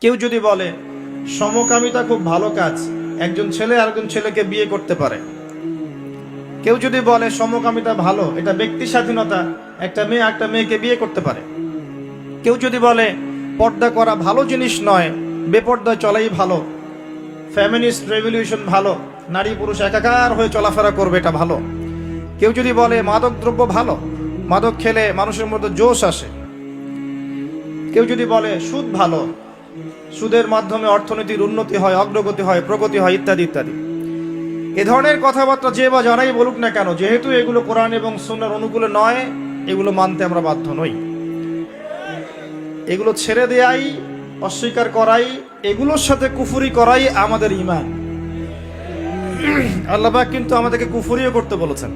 কেউ যদি বলে সমকামিতা খুব ভালো কাজ, একজন ছেলে আরেকজন ছেলেকে বিয়ে করতে পারে। কেউ যদি বলে সমকামিতা ভালো, এটা ব্যক্তি স্বাধীনতা, একটা মেয়ে একটা মেয়েকে বিয়ে করতে পারে। কেউ যদি বলে পর্দা করা ভালো জিনিস নয়, বেপর্দায় চলাই ভালো, ফেমিনিস্ট রেভলিউশন ভালো, নারী পুরুষ একাকার হয়ে চলাফেরা করবে, এটা ভালো। কেউ যদি বলে মাদক দ্রব্য ভালো, মাদক খেলে মানুষের মধ্যে জোশ আসে। কেউ যদি বলে সুদ ভালো, সুদের মাধ্যমে অর্থনীতির উন্নতি হয়, অগ্রগতি হয়, প্রগতি হয়, ইত্যাদি ইত্যাদি। এ ধরনের কথাবার্তা যে বা যারাই বলুক না কেন, যেহেতু এগুলো কোরআন এবং সুন্নাহর অনুকূলে নয়, এগুলো মানতে আমরা বাধ্য নই। এগুলো ছেড়ে দেয়াই, অস্বীকার করাই, এগুলোর সাথে কুফরি করাই আমাদের ঈমান। আল্লাহ পাক কিন্তু আমাদেরকে কুফরিও করতে বলেছেন,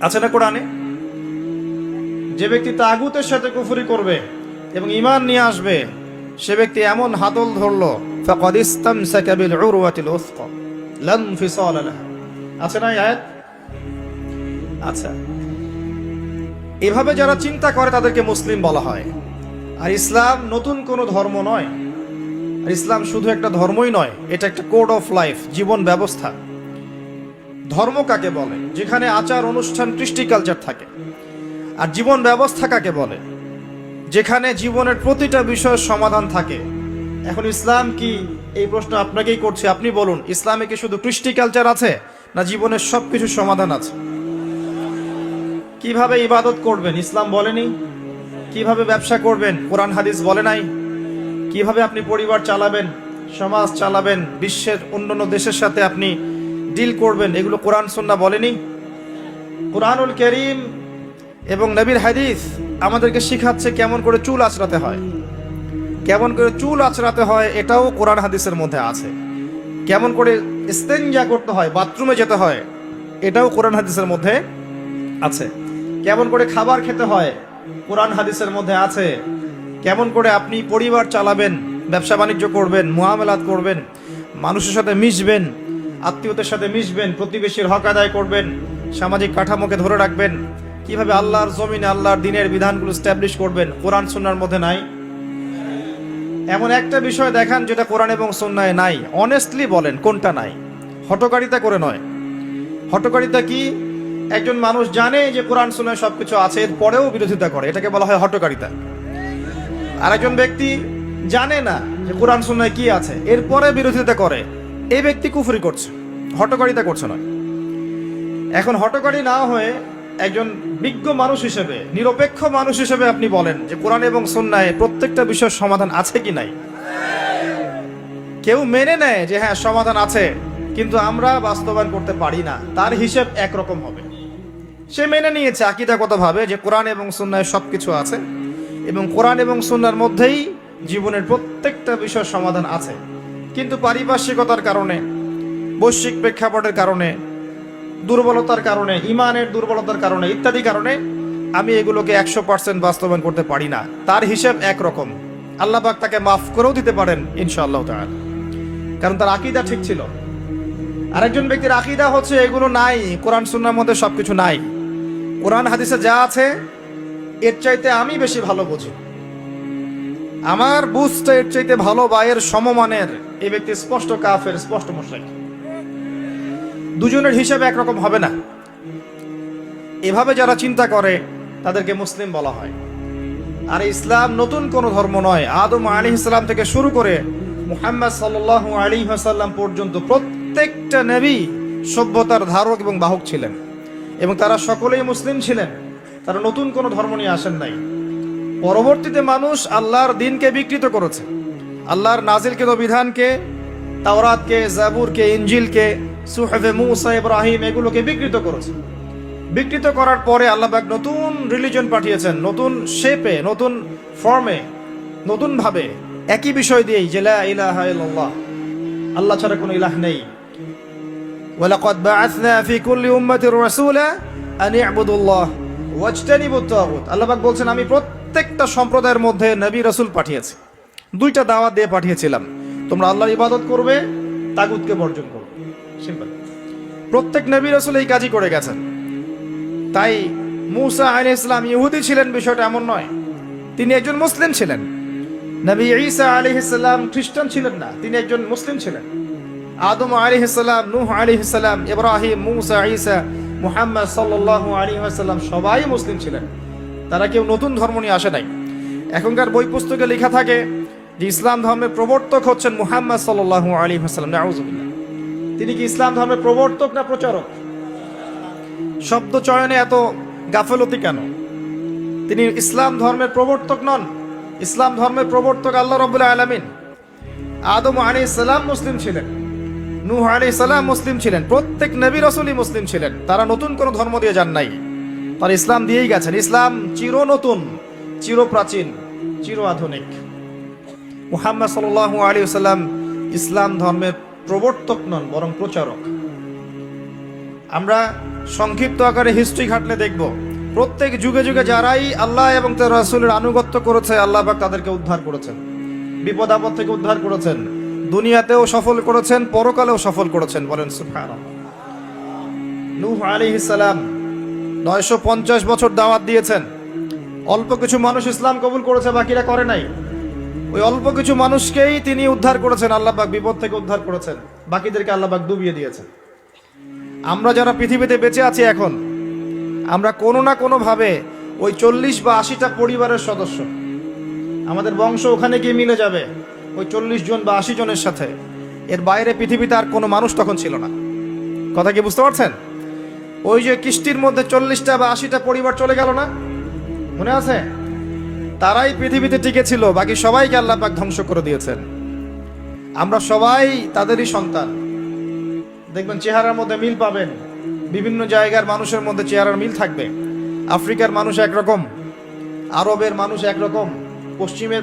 আছে না কোরআনে? যে ব্যক্তি তাগুতের সাথে কুফরি করবে এবং ঈমান নিয়ে আসবে, সে ব্যক্তি এমন হাতল ধরলো, ফাকাদ ইসতামসাকা বিল উরওয়াতিল উসকা লা ইনফিসালা লাহা। আছে না আয়াত? আচ্ছা, এভাবে যারা চিন্তা করে তাদেরকে মুসলিম বলা হয়। আর ইসলাম নতুন কোনো ধর্ম নয়। আর ইসলাম শুধু একটা ধর্মই নয়, এটা একটা কোড অফ লাইফ, জীবন ব্যবস্থা। ধর্ম কাকে বলে? যেখানে আচার অনুষ্ঠান, কৃষ্টি কালচার থাকে। আর জীবন ব্যবস্থা কাকে বলে? যেখানে জীবনের প্রতিটা বিষয়ের সমাধান থাকে। এখন ইসলাম কি, এই প্রশ্ন আপনাকেই করছি, আপনি বলুন, ইসলামে কি শুধু কৃষ্টি কালচার আছে, না জীবনের সব কিছুর সমাধান আছে? কিভাবে ইবাদত করবেন ইসলাম বলেনি? কিভাবে ব্যবসা করবেন কোরআন হাদিস বলে নাই? কিভাবে আপনি পরিবার চালাবেন, সমাজ চালাবেন, বিশ্বের অন্যান্য দেশের সাথে আপনি ডিল করবেন, এগুলো কোরআন সুন্নাহ বলেনি? কুরআনুল কারীম এবং নবীর হাদিস আমাদেরকে শিখাচ্ছে কেমন করে চুল আঁচড়াতে হয়। কেমন করে চুল আঁচড়াতে হয় এটাও কোরআন হাদিসের মধ্যে আছে। কেমন করে ইস্তেঞ্জা করতে হয়, বাথরুমে যেতে হয়, এটাও কোরআন হাদিসের মধ্যে আছে। কেমন করে খাবার খেতে হয়, কোরআন হাদিসের মধ্যে আছে। কেমন করে আপনি পরিবার চালাবেন, ব্যবসা বাণিজ্য করবেন, মুআমালাত করবেন, মানুষের সাথে মিশবেন, আত্মীয়দের সাথে মিশবেন, প্রতিবেশীর হক আদায় করবেন, সামাজিক কাঠামোকে ধরে রাখবেন, কিভাবে আল্লাহর জমিনে আল্লাহর দ্বীনের বিধানগুলো স্ট্যাবলিশ করবেন, কোরআন সুন্নাহর মধ্যে নাই? এমন একটা বিষয় দেখান যেটা কোরআন এবং সুন্নাহে নাই। অনেস্টলি বলেন কোনটা নাই, হটকারিতা করে নয়। হটকারিতা কি? একজন মানুষ জানে যে কোরআন সুন্নাহে সবকিছু আছে, এর পরেও বিরোধিতা করে, এটাকে বলা হয় হটকারিতা। আর একজন ব্যক্তি জানে না যে কোরআন সুন্নাহে কি আছে, এরপরে বিরোধিতা করে, এই ব্যক্তি কুফরি করছে, হটকারিতা করছে নয়। এখন হটকারী না হয়ে একজন বিজ্ঞ মানুষ হিসেবে, নিরপেক্ষ মানুষ হিসেবে আপনি বলেন যে কোরআন এবং সুন্নাহে প্রত্যেকটা বিষয়ের সমাধান আছে কি নাই। কেউ মেনে নেয় যে হ্যাঁ সমাধান আছে, কিন্তু আমরা বাস্তবায়ন করতে পারি না, তার হিসেব একরকম হবে। সে মেনে নিয়েছে আকীদাগতভাবে যে কোরআন এবং সুন্নাহে সবকিছু আছে এবং কোরআন এবং সুন্নাহর মধ্যেই জীবনের প্রত্যেকটা বিষয়ের সমাধান আছে, কিন্তু পারিপার্শ্বিকতার কারণে, বৈশ্বিক প্রেক্ষাপটের কারণে, দুর্বলতার কারণে, ইমানের দুর্বলতার কারণে, ইত্যাদি কারণে আমি এগুলোকে 100% বাস্তবায়ন করতে পারি না, তার হিসেব একরকম। আল্লাহ পাক তাকে মাফ করেও দিতে পারেন ইনশাআল্লাহ তাআলা, কারণ তার আকীদা ঠিক ছিল। আরেকজন ব্যক্তির আকীদা হচ্ছে এগুলো নাই, কোরআন সুন্নাহর মধ্যে সবকিছু নাই, কোরআন হাদিসে যা আছে এর চাইতে আমি বেশি ভালো বুঝি, আমার বুঝটা এর চাইতে ভালো বা এর সমমানের, এই ব্যক্তি স্পষ্ট কাফের, স্পষ্ট মুশরিক। দুজনের হিসাব একরকম হবে না। এভাবে যারা চিন্তা করে তাদেরকে মুসলিম বলা হয়। আর ইসলাম নতুন কোনো ধর্ম নয়। আদম আলাইহিস সালাম থেকে শুরু করে মুহাম্মদ সাল্লাল্লাহু আলাইহি ওয়াসাল্লাম পর্যন্ত প্রত্যেকটা নবী সভ্যতার ধারক এবং বাহক ছিলেন, এবং তারা সকলেই মুসলিম ছিলেন। তারা নতুন কোনো ধর্ম নিয়ে আসেন নাই। পরবর্তীতে মানুষ আল্লাহর দ্বীনকে বিকৃত করেছে, আল্লাহর নাজিলকৃত বিধানকে, তাওরাতকে, জাবুরকে, ইনজিলকে, সুহফে মুসা, ইব্রাহিম, এগুলোকে বিকৃত করেছে। বিকৃত করার পরে আল্লাহ পাক নতুন রিলিজন পাঠিয়েছেন, নতুন শেপে, নতুন ফর্মে, নতুন ভাবে, একই বিষয় দিয়েই যে লা ইলাহা ইল্লাল্লাহ, আল্লাহ ছাড়া কোনো ইলাহ নেই। ওয়ালাকাদ বাআসনা ফি কুল্লি উম্মাতির রাসূলা আন ইবুদুল্লাহ ওয়াজতানিবুত তাগুত। আল্লাহ পাক বলছেন আমি প্রত্যেকটা সম্প্রদায়ের মধ্যে নবী রাসূল পাঠিয়েছি, দুইটা দাওয়াত দিয়ে পাঠিয়েছিলাম, তোমরা আল্লাহর ইবাদত করবে, তাগুতকে বর্জন করবে। সিম্পল। প্রত্যেক নবী রাসূল এই কাজই করে গেছেন। তাই মুসা আলাইহিস সালাম ইহুদি ছিলেন বিষয়টা এমন নয়, তিনি একজন মুসলিম ছিলেন। নবী ঈসা আলাইহিস সালাম খ্রিস্টান ছিলেন না, তিনি একজন মুসলিম ছিলেন। আদম আলাইহিস সালাম, নূহ আলাইহিস সালাম, ইব্রাহিম, মুসা, ঈসা, মুহাম্মদ সাল্লাল্লাহু আলাইহি ওয়াসাল্লাম সবাই মুসলিম ছিলেন। তারা কেউ নতুন ধর্ম নিয়ে আসে নাই। এখনকার বই পুস্তকে লেখা থাকে যে ইসলাম ধর্মের প্রবর্তক হচ্ছেন মুহাম্মদ সাল্লাল্লাহু আলাইহি ওয়াসাল্লাম। নাউযুবিল্লাহ। তিনি কি ইসলাম ধর্মের প্রবর্তক না প্রচারক? শব্দ চয়নে এত গাফলতি কেন? তিনি ইসলাম ধর্মের প্রবর্তক নন। ইসলাম ধর্মের প্রবর্তক আল্লাহ রাব্বুল আলামিন। আদম আলাইহিস সালাম মুসলিম ছিলেন, নূহ আলাইহিস সালাম মুসলিম ছিলেন, প্রত্যেক নবী রাসূলই মুসলিম ছিলেন। তারা নতুন কোনো ধর্ম দিয়ে যান নাই, তারা ইসলাম দিয়েই গেছেন। ইসলাম চির নতুন, চির প্রাচীন, চির আধুনিক। মুহাম্মদ সাল্লাল্লাহু আলাইহি ওয়াসাল্লাম ইসলাম ধর্মের প্রবর্তক নন, বরং প্রচারক। আমরা সংক্ষিপ্ত আকারে হিস্ট্রি ঘাটলে দেখব প্রত্যেক যুগে যুগে যারাই আল্লাহ এবং তার রাসূলের আনুগত্য করেছে, আল্লাহ পাক তাদেরকে উদ্ধার করেছেন, বিপদ আপদ থেকে উদ্ধার করেছেন, দুনিয়াতেও সফল করেছেন, পরকালেও সফল করেছেন। বলেন সুবহানাল্লাহ। নূহ আলাইহিস সালাম 950 বছর দাওয়াত দিয়েছেন। অল্প কিছু মানুষ ইসলাম কবুল করেছে, বাকিরা করে নাই। ওই অল্প কিছু মানুষকেই তিনি উদ্ধার করেছেন, আল্লাহ পাক বিপদ থেকে উদ্ধার করেছেন, বাকিদেরকে আল্লাহ পাক ডুবিয়ে দিয়েছেন। আমরা যারা পৃথিবীতে বেঁচে আছি এখন, আমরা কোনো না কোনো ভাবে ওই 40 বা 80টা পরিবারের সদস্য। আমাদের বংশ ওখানে গিয়ে মিলে যাবে ওই 40 জন বা 80 জনের সাথে। এর বাইরে পৃথিবীতে আর কোনো মানুষ তখন ছিল না। কথা কি বুঝতে পারছেন? ওই যে কিস্তির মধ্যে 40টা বা 80টা পরিবার চলে গেল না, মনে আছে? তারাই পৃথিবীতে টিকে ছিল, বাকি সবাইকে আল্লাহ পাক ধ্বংস করে দিয়েছেন। আমরা সবাই তাদেরই সন্তান। দেখবেন চেহারার মধ্যে মিল পাবেন, বিভিন্ন জায়গার মানুষের মধ্যে চেহারার মিল থাকবে। আফ্রিকার মানুষ একরকম, আরবের মানুষ একরকম,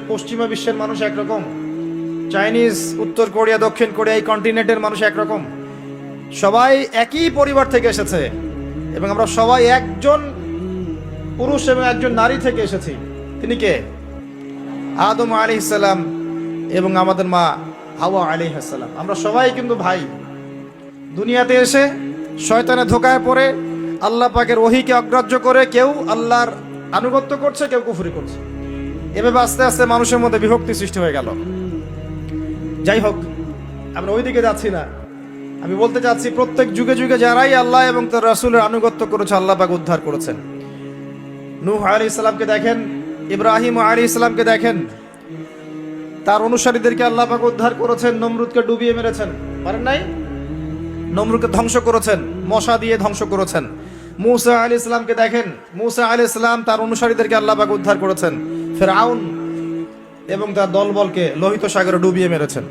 পশ্চিমা বিশ্বের মানুষ একরকম, চাইনিজ, উত্তর কোরিয়া, দক্ষিণ কোরিয়া, এই কন্টিনেন্টের মানুষ একরকম। সবাই একই পরিবার থেকে এসেছে এবং আমরা সবাই একজন পুরুষ এবং একজন নারী থেকে এসেছি। তিনি কে? আদম আলাইহিস সালাম এবং আমাদের মা হাওয়া আলাইহিস সালাম। আমরা সবাই কিন্তু ভাই। দুনিয়াতে এসে শয়তানের ধোঁকায় পড়ে আল্লাহ পাকের ওহীকে অগ্রাহ্য করে কেউ আল্লাহর আনুগত্য করছে, কেউ কুফরি করছে। এভাবে আস্তে আস্তে মানুষের মধ্যে বিভক্তি সৃষ্টি হয়ে গেল। যাই হোক, আমরা ওই দিকে যাচ্ছি না। আমি বলতে চাচ্ছি প্রত্যেক যুগে যুগে যারাই আল্লাহ এবং তার রাসূলের আনুগত্য করেছে, আল্লাহ পাক উদ্ধার করেছেন। নূহ আলাইহিস সালামকে দেখেন, ইব্রাহিম আলাইহিস সালামকে দেখেন, তার অনুসারীদেরকে আল্লাহ পাক উদ্ধার করেছেন। নমরুদকে ডুবিয়ে মেরেছেন, পারেন নাই? নমরুদকে ধ্বংস করেছেন, মশা দিয়ে ধ্বংস করেছেন। মূসা আলাইহিস সালামকে দেখেন, মূসা আলাইহিস সালাম তার অনুসারীদেরকে আল্লাহ পাক উদ্ধার করেছেন। ফিরআউন এবং তার দলবলকে লোহিত সাগরে ডুবিয়ে মেরেছেন।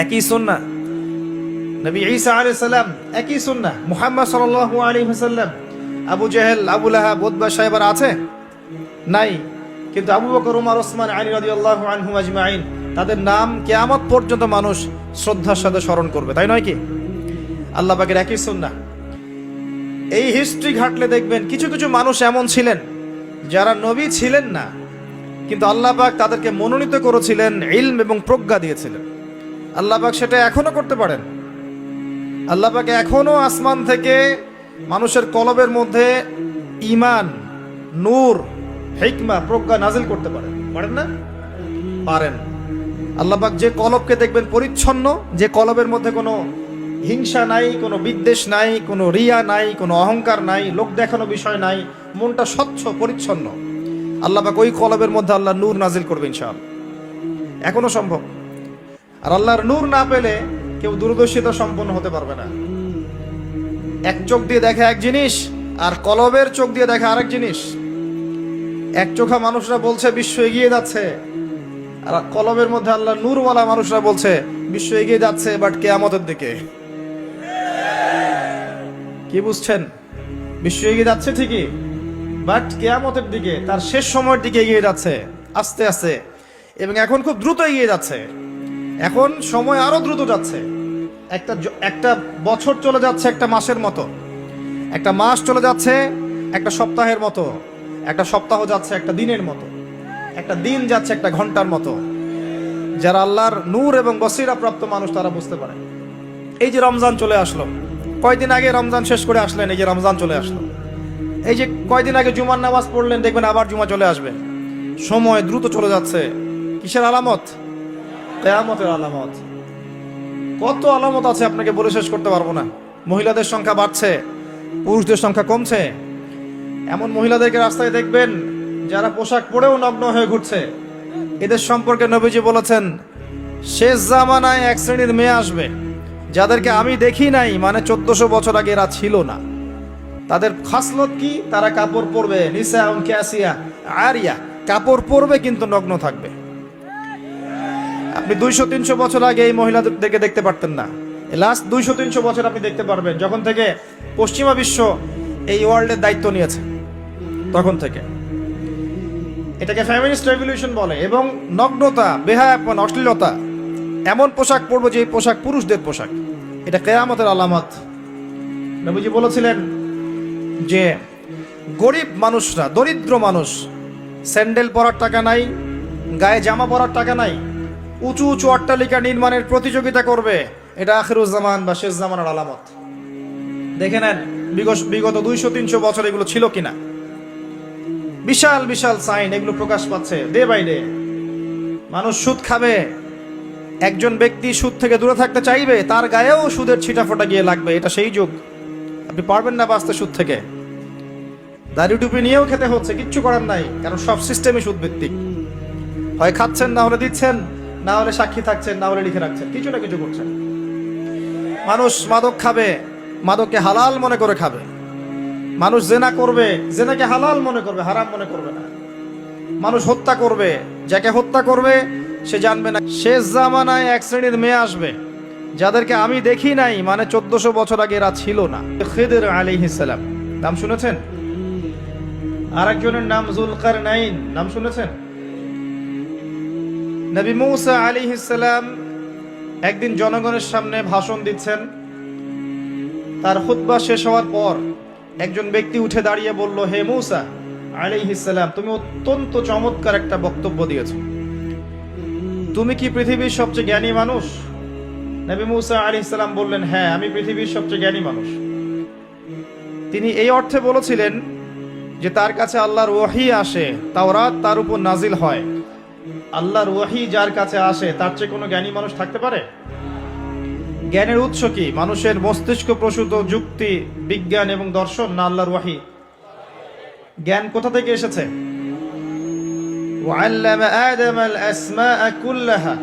একই সুন্নাহ। নবী ঈসা আলাইহিস সালাম একই সুন্নাহ। মুহাম্মদ সাল্লাল্লাহু আলাইহি ওয়াসাল্লাম, আবু জেহেল, আবু লাহাব, উতবা, সাইবার আছে নাই? কিন্তু আবু বকর, ওমর, ওসমান, আলী রাদিয়াল্লাহু আনহুম আজমাইন, তাদের নাম কিয়ামত পর্যন্ত মানুষ শ্রদ্ধার সাথে স্মরণ করবে, তাই নয় কি? আল্লাহ পাকের একই সুন্নাহ। এই হিস্ট্রি ঘাটলে দেখবেন কিছু কিছু মানুষ এমন ছিলেন যারা নবী ছিলেন না, কিন্তু আল্লাহ পাক তাদেরকে মনোনীত করেছিলেন, ইলম এবং প্রজ্ঞা দিয়েছিলেন। আল্লাহ পাক সেটা এখনো করতে পারেন। আল্লাহ পাক এখনো আসমান থেকে মানুষের কলবের মধ্যে ঈমান, নূর, হিকমা, প্রজ্ঞা নাজিল করতে পারেন। পারেন না? পারেন। আল্লাহ পাক যে কলবকে দেখবেন পরিচ্ছন্ন, যে কলবের মধ্যে কোনো হিংসা নাই, কোনো বিদ্বেষ নাই, কোনো রিয়া নাই, কোনো অহংকার নাই, লোক দেখানো বিষয় নাই, মনটা স্বচ্ছ পরিচ্ছন্ন, আল্লাহ পাক ওই কলবের মধ্যে আল্লাহ নূর নাজিল করবে ইনশাআল্লাহ। এখনো সম্ভব। আর আল্লাহর নূর না পেলে কেউ দূরদর্শিতা সম্পন্ন হতে পারবে না। এক চোখ দিয়ে দেখে এক জিনিস, আর কলবের চোখ দিয়ে দেখে আরেক জিনিস। এক চোখা মানুষরা বলছে বিশ্ব এগিয়ে যাচ্ছে, আর কলবের মধ্যে আল্লাহ নূরওয়ালা মানুষরা বলছে বিশ্ব এগিয়ে যাচ্ছে, বাট কিয়ামতের দিকে। কি বুঝছেন? বিশ্ব এগিয়ে যাচ্ছে ঠিকই, বাট কিয়ামতের দিকে, তার শেষ সময়ের দিকে এগিয়ে যাচ্ছে আস্তে আস্তে, এবং এখন খুব দ্রুত এগিয়ে যাচ্ছে। এখন সময় আরো দ্রুত যাচ্ছে। একটা বছর চলে যাচ্ছে একটা মাসের মতো, একটা মাস চলে যাচ্ছে একটা সপ্তাহের মতো, একটা সপ্তাহ যাচ্ছে একটা দিনের মতো, একটা দিন যাচ্ছে একটা ঘন্টার মতো। যারা আল্লাহর নূর এবং বসিরা প্রাপ্ত মানুষ তারা বুঝতে পারে। এই যে রমজান চলে আসলো, কয়দিন আগে রমজান শেষ করে আসলেন, এই যে রমজান চলে আসলো। এই যে কয়দিন আগে জুমার নামাজ পড়লেন, দেখবেন আবার জুমা চলে আসবে। সময় দ্রুত চলে যাচ্ছে। কিসের আলামত? কিয়ামতের আলামত। কত আলামত আছে আপনাকে বলে শেষ করতে পারবো না। মহিলাদের সংখ্যা বাড়ছে, পুরুষদের সংখ্যা কমছে। এমন মহিলাদেরকে রাস্তায় দেখবেন যারা পোশাক পরেও নগ্ন হয়ে ঘুরছে। এদের সম্পর্কে নবীজি বলেছেন, শেষ জামানায় এক শ্রেণীর মেয়ে আসবে যাদেরকে আমি দেখি নাই, মানে 1400 বছর আগে এরা ছিল না। তাদের খাসলত কি? তারা কাপড় পরবে, নিসাউন কাসিয়া আরিয়া, কাপড় পরবে কিন্তু নগ্ন থাকবে। আপনি 200-300 বছর আগে এই মহিলাদেরকে দেখতে পারতেন না। লাস্ট 200-300 বছর আপনি দেখতে পারবেন, যখন থেকে পশ্চিমা বিশ্ব এই ওয়ার্ল্ডের দায়িত্ব নিয়েছে তখন থেকে। এটাকে ফেমিনিস্ট রেভলিউশন বলে। এবং নগ্নতা, বেহায়াপন, অশ্লীলতা, এমন পোশাক পরবো যে পোশাক পুরুষদের পোশাক, এটা কিয়ামতের আলামত। নবীজি বলেছিলেন যে গরিব মানুষরা, দরিদ্র মানুষ, স্যান্ডেল পরার টাকা নাই, গায়ে জামা পরার টাকা নাই, উঁচু উঁচু অট্টালিকা নির্মাণের প্রতিযোগিতা করবে। এটা আখিরুজ্জামান বা শেষ জামানার আলামত। দেখে নেন বিগত 200-300 বছর এগুলো ছিল কিনা। বিশাল বিশাল সাইন এগুলো প্রকাশ পাচ্ছে ডে বাই ডে। মানুষ সুদ খাবে, একজন ব্যক্তি সুদ থেকে দূরে থাকতে চাইবে, তার গায়েও সুদের ছিটাফোঁটা গিয়ে লাগবে। এটা সেই যুগ। আপনি পারবেন না বাঁচতে সুদ থেকে। দাড়ি টুপি নিয়েও খেতে হচ্ছে, কিচ্ছু করার নাই, কারণ সব সিস্টেমই সুদ ভিত্তিক। হয় খাচ্ছেন, না হলে দিচ্ছেন, না হলে সাক্ষী থাকছেন, না হলে লিখে রাখছেন, কিছু না কিছু করছেন। মানুষ মাদক খাবে, মাদককে হালাল মনে করে খাবে। মানুষ জেনা করবে, জেনাকে হালাল মনে করবে, হারাম মনে করবে না। মানুষ হত্যা করবে, যাকে হত্যা করবে সে জানবে না। শেষ জামানায় এক শ্রেণীর মেয়ে আসবে যাদেরকে আমি দেখি নাই, মানে 1400 বছর আগে এরা ছিল না। খিদর আলাইহিস সালাম নাম শুনেছেন? আরেকজনের নাম যুলকারনাইন, নাম শুনেছেন? নবী মুসা আলাইহিস সালাম একদিন জনগণের সামনে ভাষণ দিচ্ছেন। তার খুতবা শেষ হওয়ার পর একজন ব্যক্তি উঠে দাঁড়িয়ে বলল, হে মুসা আলাইহিস সালাম, তুমি অত্যন্ত চমৎকার একটা বক্তব্য দিয়েছো। তুমি কি পৃথিবীর সবচেয়ে জ্ঞানী মানুষ? নবী মুসা আলাইহিস সালাম বললেন, হ্যাঁ, আমি পৃথিবীর সবচেয়ে জ্ঞানী মানুষ। তিনি এই অর্থে বলেছিলেন যে তার কাছে আল্লাহর ওয়াহি আসে, তাওরাত তার উপর নাজিল হয়। আল্লাহর ওয়াহি যার কাছে আসে তার চেয়ে কোনো জ্ঞানী মানুষ থাকতে পারে? জ্ঞানের উৎস কি? মানুষের মস্তিষ্ক প্রসূত যুক্তি, বিজ্ঞান এবং দর্শন, না আল্লাহর ওয়াহি? জ্ঞান কোথা থেকে এসেছে? ওয়াল্লামা আদামাল আসমাআ কুল্লাহা,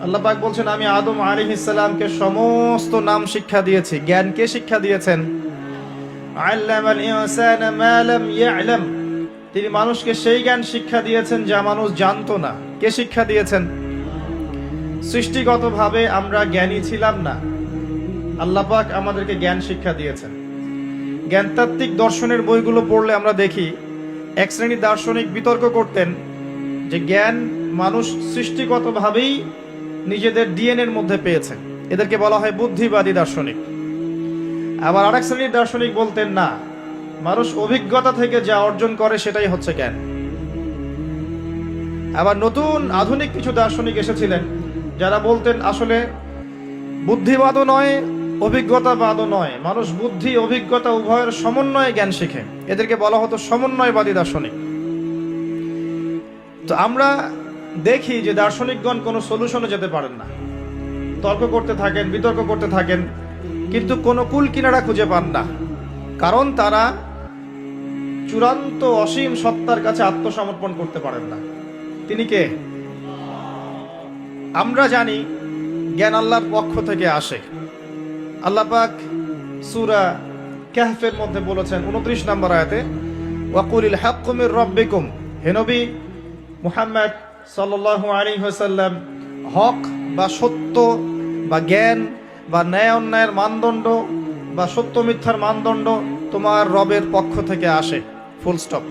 আল্লাহ পাক বলছেন, আমি আদম আলাইহিস সালামকে সমস্ত নাম শিক্ষা দিয়েছি। জ্ঞান কে শিক্ষা দিয়েছেন? আল্লামাল ইনসানা মা লাম ইয়ালাম, তিনি মানুষকে সেই জ্ঞান শিক্ষা দিয়েছেন যা মানুষ জানতো না। কে শিক্ষা দিয়েছেন? সৃষ্টিগতভাবে আমরা জ্ঞানী ছিলাম না, আল্লাহ পাক আমাদেরকে জ্ঞান শিক্ষা দিয়েছেন। জ্ঞানতাত্ত্বিক দর্শনের বইগুলো পড়লে আমরা দেখি এক শ্রেণীর দার্শনিক বিতর্ক করতেন যে জ্ঞান মানুষ সৃষ্টিগতভাবেই নিজেদের ডিএনএর মধ্যে পেয়েছে। এদেরকে বলা হয় বুদ্ধিবাদী দার্শনিক। আবার আরেক শ্রেণীর দার্শনিক বলতেন, না, মানুষ অভিজ্ঞতা থেকে যা অর্জন করে সেটাই হচ্ছে জ্ঞান। আবার নতুন আধুনিক কিছু দার্শনিক এসেছিলেন যারা বলতেন আসলে বুদ্ধিবাদও নয়, অভিজ্ঞতাবাদও নয়, মানুষ বুদ্ধি অভিজ্ঞতা উভয়ের সমন্বয়ে জ্ঞান শিখে। এদেরকে বলা হতো সমন্বয়বাদী দার্শনিক। তো আমরা দেখি যে দার্শনিকগণ কোনো সলিউশনে যেতে পারেন না, তর্ক করতে থাকেন, বিতর্ক করতে থাকেন, কিন্তু কোনো কুল কিনারা খুঁজে পান না। কারণ তারা চূড়ান্ত অসীম সত্তার কাছে আত্মসমর্পণ করতে পারেন না। তিনি কে? আমরা জানি জ্ঞান আল্লাহর পক্ষ থেকে আসে। আল্লাহ পাক সূরা কাহফের মধ্যে বলেছেন 29 নম্বর আয়াতে, ওয়াকুলিল হাক্কু মির রাব্বিকুম, হে নবী মুহাম্মদ সাল্লাল্লাহু আলাইহি ওয়াসাল্লাম, হক বা সত্য বা জ্ঞান বা ন্যায় অন্যায়ের মানদণ্ড বা সত্য মিথ্যার মানদণ্ড তোমার রবের পক্ষ থেকে আসে, ফুল স্টপ।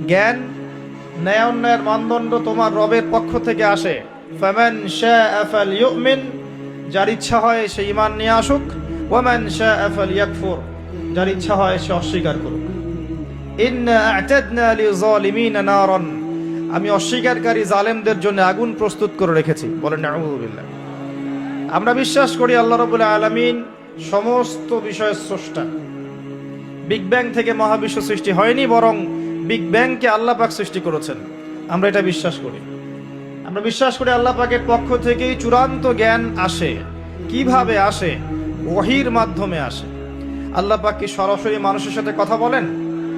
জ্ঞান, ন্যায় অন্যায়ের মানদণ্ড তোমার রবের পক্ষ থেকে আসে। ফামান শাআ ফালইউমিন, যার ইচ্ছা হয় সে ঈমান নিয়ে আসুক, ওয়ামান শাআ ফালইয়াকফুর, যার ইচ্ছা হয় সে অস্বীকার করুক। ইন্না আ'তাদনা লিযালিমিনা নারান, আমি অস্বীকারী জালেমদের জন্য আগুন প্রস্তুত করে রেখেছি। বলেন নাউযুবিল্লাহ। আমরা বিশ্বাস করি আল্লাহ রাব্বুল আলামিন সমস্ত বিষয়ের স্রষ্টা। বিগ ব্যাং থেকে মহাবিশ্ব সৃষ্টি হয়নি, বরং বিগ ব্যাংকে আল্লাহ পাক সৃষ্টি করেছেন। আমরা এটা বিশ্বাস করি। আমরা বিশ্বাস করি আল্লাহ পাকের পক্ষ থেকেই চূড়ান্ত জ্ঞান আসে। কিভাবে আসে? ওহীর মাধ্যমে আসে। আল্লাহ পাক কি সরাসরি মানুষের সাথে কথা বলেন?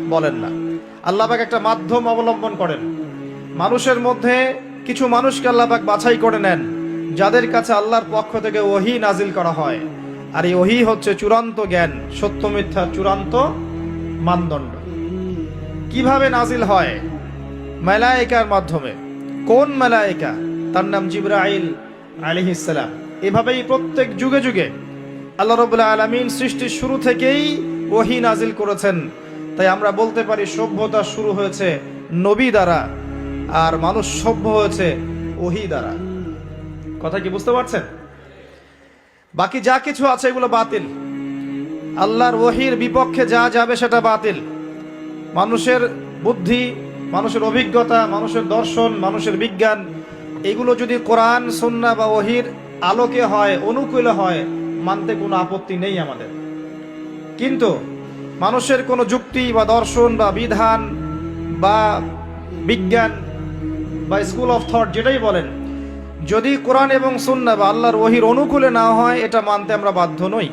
বলেন না। আল্লাহ পাক একটা মাধ্যম অবলম্বন করেন। মানুষের মধ্যে কিছু মানুষকে আল্লাহ পাক বাছাই করে নেন, যাদের কাছে আল্লাহর পক্ষ থেকে ওহী নাজিল করা হয়। আর এই ওহী হচ্ছে চূড়ান্ত জ্ঞান, সত্য মিথ্যার চূড়ান্ত মানদণ্ড। কিভাবে নাজিল হয়? মালায়েকার মাধ্যমে। কোন মালায়েকা? তার নাম জিবরাইল আলাইহিস সালাম। এভাবেই প্রত্যেক যুগে যুগে আল্লাহ রাব্বুল আলামিন সৃষ্টির শুরু থেকেই ওহী নাজিল করেছেন। তাই আমরা বলতে পারি সভ্যতা শুরু হয়েছে নবী দ্বারা, আর মানুষ সভ্য হয়েছে ওহী দ্বারা। কথা কি বুঝতে পারছেন? বাকি যা কিছু আছে এগুলো বাতিল। আল্লাহর ওহীর বিপক্ষে যা যাবে সেটা বাতিল। মানুষের বুদ্ধি, মানুষের অভিজ্ঞতা, মানুষের দর্শন, মানুষের বিজ্ঞান, এগুলো যদি কোরআন সুন্নাহ বা ওহীর আলোকে হয়, অনুকূলে হয়, মানতে কোনো আপত্তি নেই আমাদের। কিন্তু মানুষের কোনো যুক্তি বা দর্শন বা বিধান বা বিজ্ঞান বা স্কুল অফ থট যেটাই বলেন, যদি কোরআন এবং সুন্নাহ বা আল্লাহর ওহীর অনুকূলে না হয়, এটা মানতে আমরা বাধ্য নই।